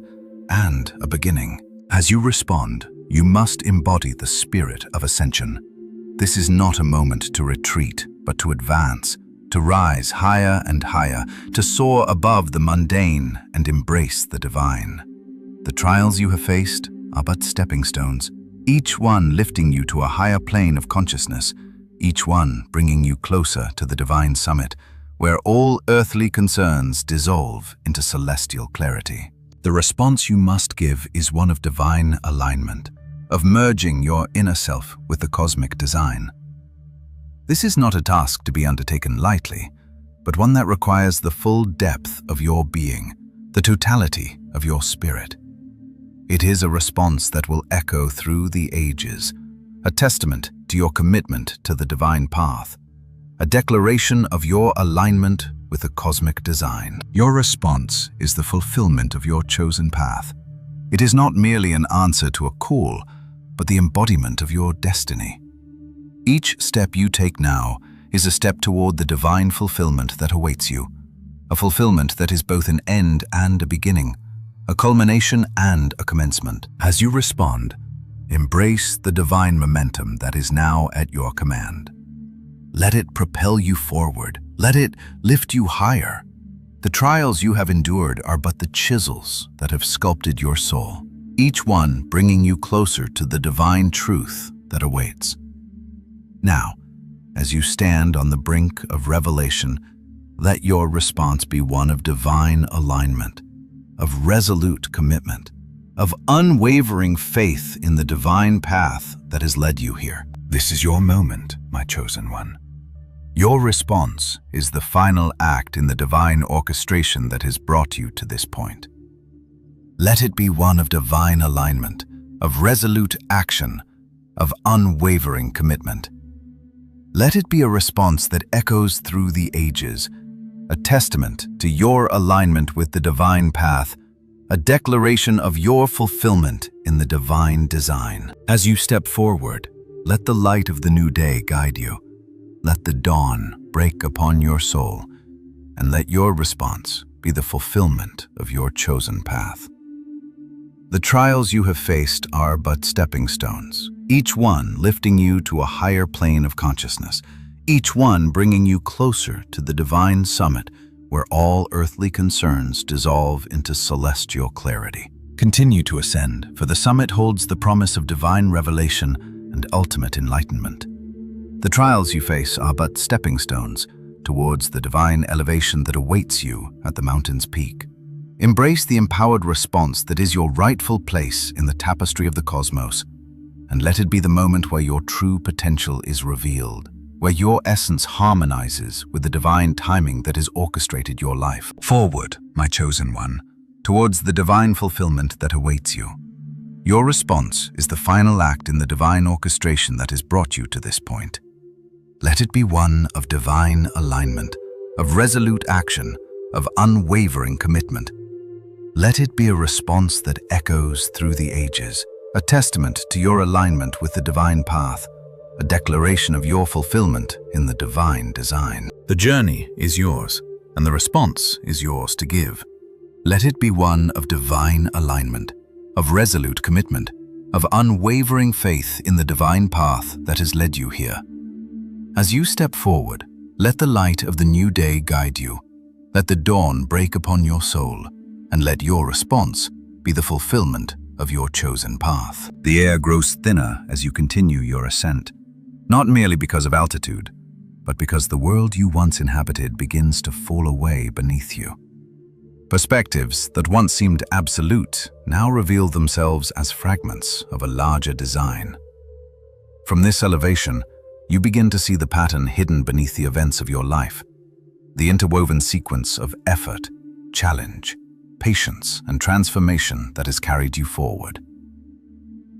and a beginning. As you respond, you must embody the spirit of ascension. This is not a moment to retreat, but to advance, to rise higher and higher, to soar above the mundane and embrace the divine. The trials you have faced are but stepping stones, each one lifting you to a higher plane of consciousness, each one bringing you closer to the divine summit, where all earthly concerns dissolve into celestial clarity. The response you must give is one of divine alignment, of merging your inner self with the cosmic design. This is not a task to be undertaken lightly, but one that requires the full depth of your being, the totality of your spirit. It is a response that will echo through the ages, a testament to your commitment to the divine path, a declaration of your alignment with the cosmic design. Your response is the fulfillment of your chosen path. It is not merely an answer to a call, but the embodiment of your destiny. Each step you take now is a step toward the divine fulfillment that awaits you, a fulfillment that is both an end and a beginning, a culmination and a commencement. As you respond, embrace the divine momentum that is now at your command. Let it propel you forward. Let it lift you higher. The trials you have endured are but the chisels that have sculpted your soul, each one bringing you closer to the divine truth that awaits. Now, as you stand on the brink of revelation, let your response be one of divine alignment, of resolute commitment, of unwavering faith in the divine path that has led you here. This is your moment, my chosen one. Your response is the final act in the divine orchestration that has brought you to this point. Let it be one of divine alignment, of resolute action, of unwavering commitment. Let it be a response that echoes through the ages, a testament to your alignment with the divine path, a declaration of your fulfillment in the divine design. As you step forward, let the light of the new day guide you. Let the dawn break upon your soul, and let your response be the fulfillment of your chosen path. The trials you have faced are but stepping stones, each one lifting you to a higher plane of consciousness, each one bringing you closer to the divine summit where all earthly concerns dissolve into celestial clarity. Continue to ascend, for the summit holds the promise of divine revelation and ultimate enlightenment. The trials you face are but stepping stones towards the divine elevation that awaits you at the mountain's peak. Embrace the empowered response that is your rightful place in the tapestry of the cosmos, and let it be the moment where your true potential is revealed, where your essence harmonizes with the divine timing that has orchestrated your life. Forward, my chosen one, towards the divine fulfillment that awaits you. Your response is the final act in the divine orchestration that has brought you to this point. Let it be one of divine alignment, of resolute action, of unwavering commitment. Let it be a response that echoes through the ages, a testament to your alignment with the divine path, a declaration of your fulfillment in the divine design. The journey is yours, and the response is yours to give. Let it be one of divine alignment, of resolute commitment, of unwavering faith in the divine path that has led you here. As you step forward, let the light of the new day guide you. Let the dawn break upon your soul, and let your response be the fulfillment of your chosen path. The air grows thinner as you continue your ascent, not merely because of altitude, but because the world you once inhabited begins to fall away beneath you. Perspectives that once seemed absolute now reveal themselves as fragments of a larger design. From this elevation, you begin to see the pattern hidden beneath the events of your life, the interwoven sequence of effort, challenge, patience, and transformation that has carried you forward.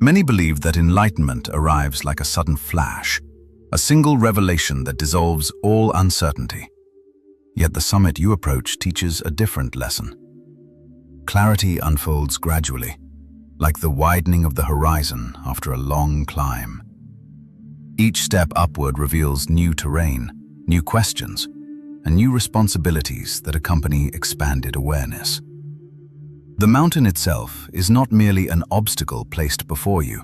Many believe that enlightenment arrives like a sudden flash, a single revelation that dissolves all uncertainty. Yet the summit you approach teaches a different lesson. Clarity unfolds gradually, like the widening of the horizon after a long climb. Each step upward reveals new terrain, new questions, and new responsibilities that accompany expanded awareness. The mountain itself is not merely an obstacle placed before you.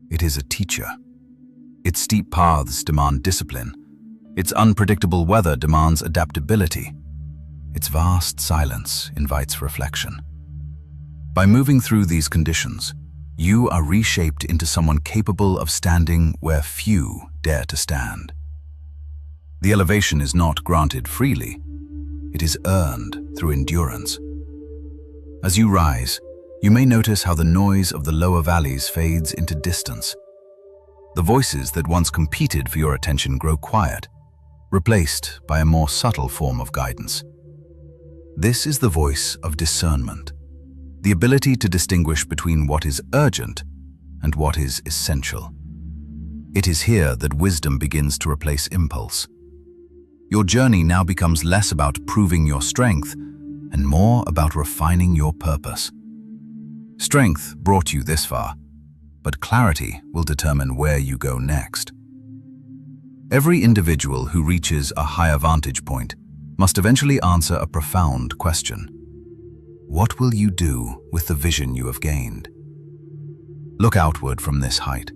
It is a teacher. Its steep paths demand discipline. Its unpredictable weather demands adaptability. Its vast silence invites reflection. By moving through these conditions, you are reshaped into someone capable of standing where few dare to stand. The elevation is not granted freely. It is earned through endurance. As you rise, you may notice how the noise of the lower valleys fades into distance. The voices that once competed for your attention grow quiet, replaced by a more subtle form of guidance. This is the voice of discernment, the ability to distinguish between what is urgent and what is essential. It is here that wisdom begins to replace impulse. Your journey now becomes less about proving your strength and more about refining your purpose. Strength brought you this far, but clarity will determine where you go next. Every individual who reaches a higher vantage point must eventually answer a profound question. What will you do with the vision you have gained? Look outward from this height.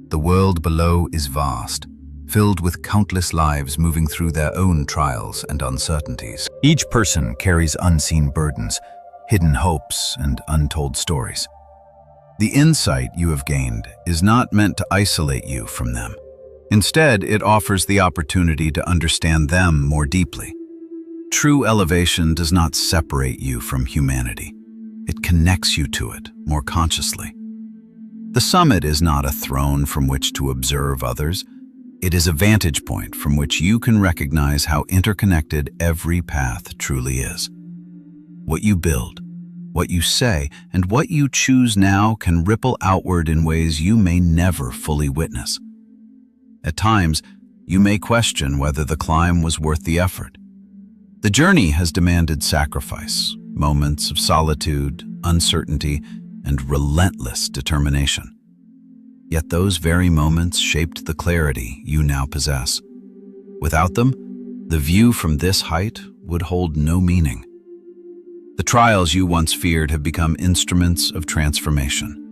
The world below is vast, filled with countless lives moving through their own trials and uncertainties. Each person carries unseen burdens, hidden hopes, and untold stories. The insight you have gained is not meant to isolate you from them. Instead, it offers the opportunity to understand them more deeply. True elevation does not separate you from humanity. It connects you to it more consciously. The summit is not a throne from which to observe others. It is a vantage point from which you can recognize how interconnected every path truly is. What you build, what you say, and what you choose now can ripple outward in ways you may never fully witness. At times, you may question whether the climb was worth the effort. The journey has demanded sacrifice, moments of solitude, uncertainty, and relentless determination. Yet those very moments shaped the clarity you now possess. Without them, the view from this height would hold no meaning. The trials you once feared have become instruments of transformation.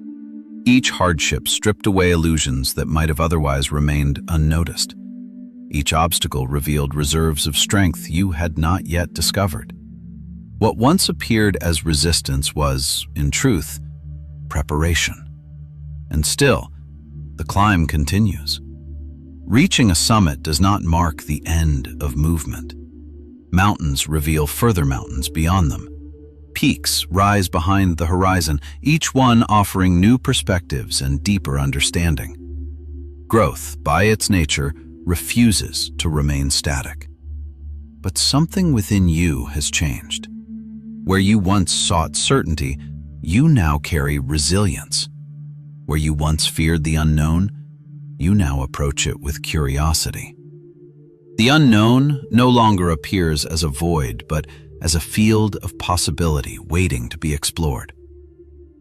Each hardship stripped away illusions that might have otherwise remained unnoticed. Each obstacle revealed reserves of strength you had not yet discovered. What once appeared as resistance was, in truth, preparation. And still, the climb continues. Reaching a summit does not mark the end of movement. Mountains reveal further mountains beyond them. Peaks rise behind the horizon, each one offering new perspectives and deeper understanding. Growth, by its nature, refuses to remain static. But something within you has changed. Where you once sought certainty, you now carry resilience. Where you once feared the unknown, you now approach it with curiosity. The unknown no longer appears as a void, but as a field of possibility waiting to be explored.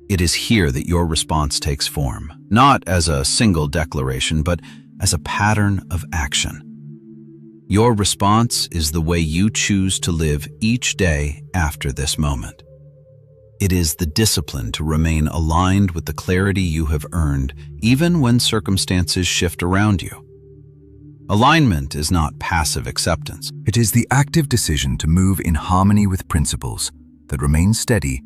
It is here that your response takes form, not as a single declaration, but as a pattern of action. Your response is the way you choose to live each day after this moment. It is the discipline to remain aligned with the clarity you have earned, even when circumstances shift around you. Alignment is not passive acceptance. It is the active decision to move in harmony with principles that remain steady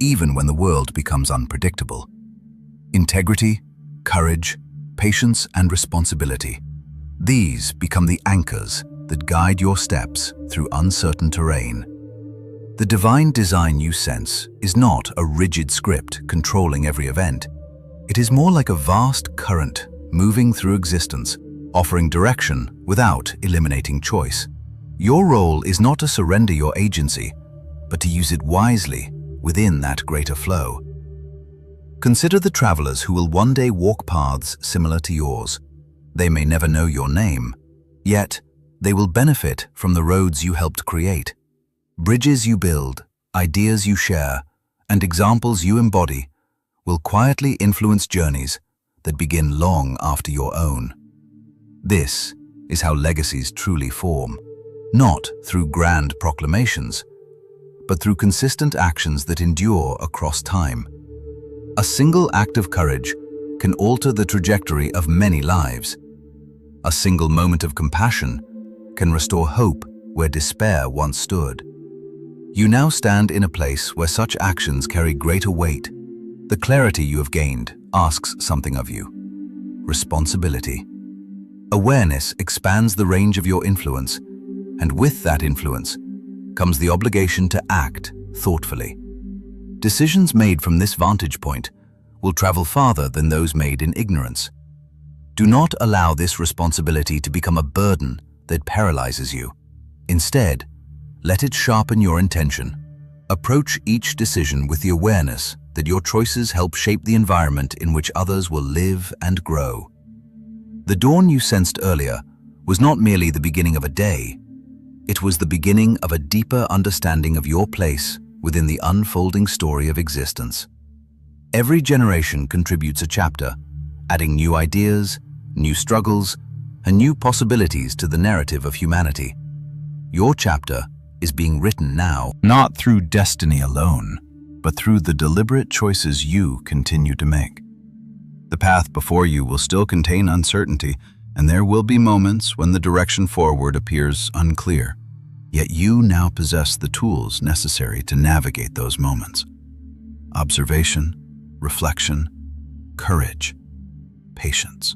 even when the world becomes unpredictable. Integrity, courage, patience, and responsibility. These become the anchors that guide your steps through uncertain terrain. The divine design you sense is not a rigid script controlling every event. It is more like a vast current moving through existence, offering direction without eliminating choice. Your role is not to surrender your agency, but to use it wisely within that greater flow. Consider the travelers who will one day walk paths similar to yours. They may never know your name, yet they will benefit from the roads you helped create. Bridges you build, ideas you share, and examples you embody will quietly influence journeys that begin long after your own. This is how legacies truly form, not through grand proclamations, but through consistent actions that endure across time. A single act of courage can alter the trajectory of many lives. A single moment of compassion can restore hope where despair once stood. You now stand in a place where such actions carry greater weight. The clarity you have gained asks something of you. Responsibility. Awareness expands the range of your influence, and with that influence comes the obligation to act thoughtfully. Decisions made from this vantage point will travel farther than those made in ignorance. Do not allow this responsibility to become a burden that paralyzes you. Instead, let it sharpen your intention. Approach each decision with the awareness that your choices help shape the environment in which others will live and grow. The dawn you sensed earlier was not merely the beginning of a day. It was the beginning of a deeper understanding of your place within the unfolding story of existence. Every generation contributes a chapter, adding new ideas, new struggles, and new possibilities to the narrative of humanity. Your chapter is being written now, not through destiny alone, but through the deliberate choices you continue to make. The path before you will still contain uncertainty, and there will be moments when the direction forward appears unclear. Yet you now possess the tools necessary to navigate those moments. Observation, reflection, courage, patience.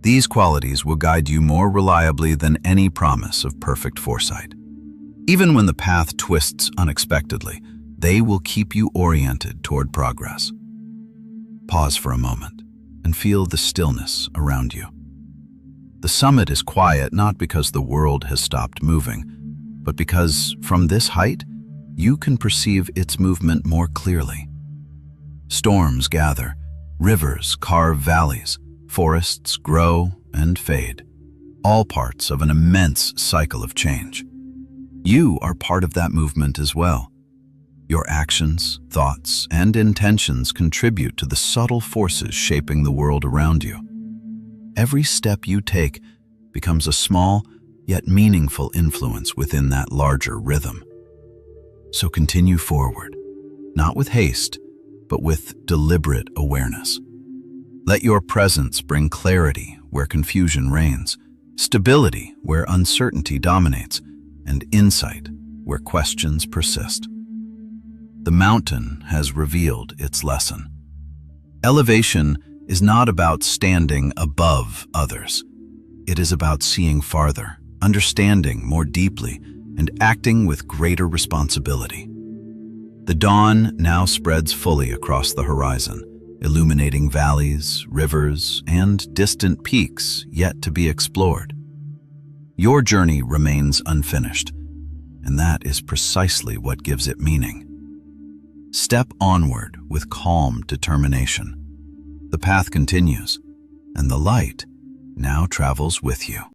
These qualities will guide you more reliably than any promise of perfect foresight. Even when the path twists unexpectedly, they will keep you oriented toward progress. Pause for a moment and feel the stillness around you. The summit is quiet not because the world has stopped moving, but because from this height, you can perceive its movement more clearly. Storms gather, rivers carve valleys, forests grow and fade, all parts of an immense cycle of change. You are part of that movement as well. Your actions, thoughts, and intentions contribute to the subtle forces shaping the world around you. Every step you take becomes a small yet meaningful influence within that larger rhythm. So continue forward, not with haste, but with deliberate awareness. Let your presence bring clarity where confusion reigns, stability where uncertainty dominates, and insight where questions persist. The mountain has revealed its lesson. Elevation is not about standing above others. It is about seeing farther, understanding more deeply, and acting with greater responsibility. The dawn now spreads fully across the horizon, illuminating valleys, rivers, and distant peaks yet to be explored. Your journey remains unfinished, and that is precisely what gives it meaning. Step onward with calm determination. The path continues, and the light now travels with you.